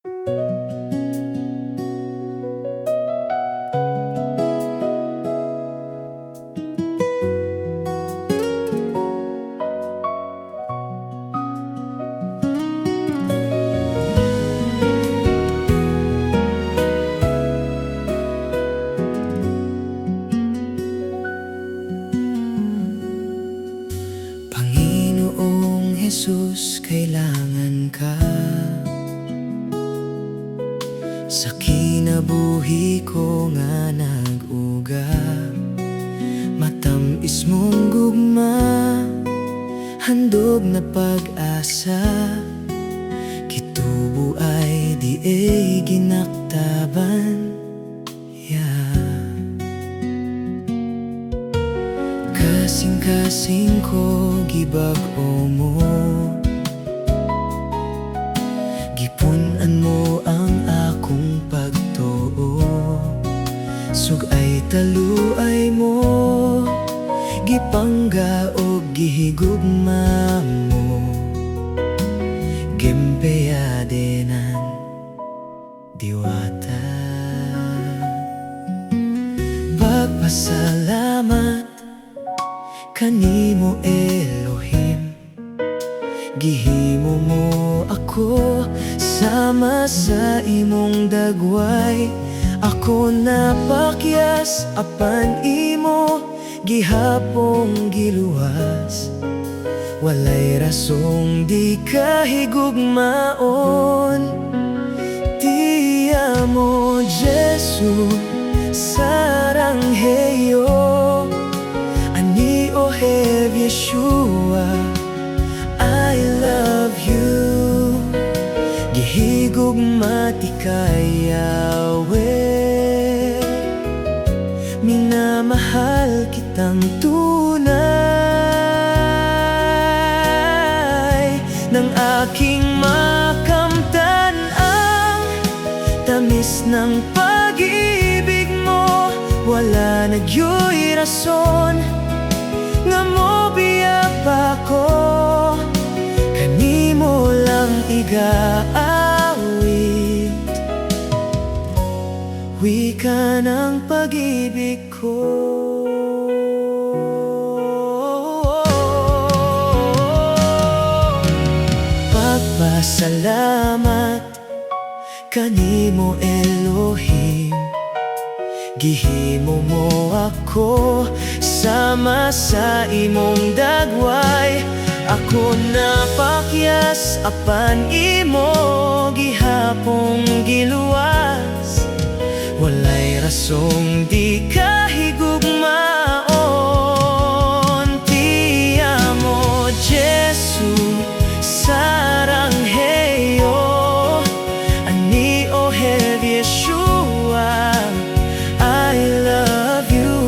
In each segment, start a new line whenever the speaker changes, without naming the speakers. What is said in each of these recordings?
Panginoong Jesus, kailangan ka sa kinabuhi ko nga nag-uga. Matamis mong gugma, handog na pag-asa. Kitubo ay di ginaktaban. Kasing-kasing ko gibag-o mo, gipunan mo ang akong pagtuo. Sugay taluay mo, gipangga o gihigugma mo. Gimpeyadenan diwata. Pagpasalamat kanimo Elohim, gihimo mo ako sama sa imong dagway. Ako napakyas apan imo gihapong giluwas. Walay rasong di kahigugmaon. Ti amo Jesu sarangheyo, have Yeshua, I love you. Gihigugmati ka Yahweh, minamahal kitang tunay. Nang aking makamtan ang tamis ng pag-ibig mo, wala nagyoy rason nga mo biya pa ko. Kanimo lang igaawit, wika ng pag-ibig ko. Pagpasalamat kanimo Elohim, gihimo mo ako sama sa imong dagway. Ako napakyas apan imo gihapong giluwas. Walay rasong di kahigugmaon. Ti amo Jesu sarangheyo, ani ohev Yeshua, I love you.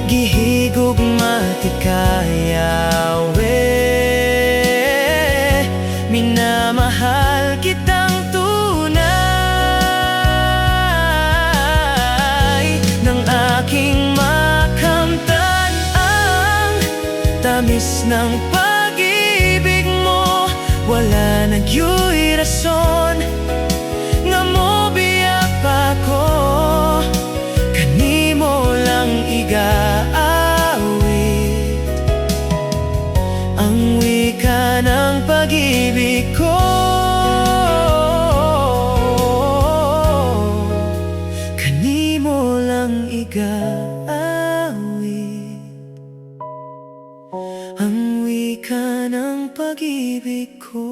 Gihigugmati ka Yahweh, minamahal kitang tunay. Nang aking makamtan ang tamis ng pag-ibig mo, wala nagyoy rason nga mo biyak pa ko. Kanimo lang igaawit ang wika ng pag-ibig ko. Kanimo lang igaawit ang wika ng pag-ibig ko.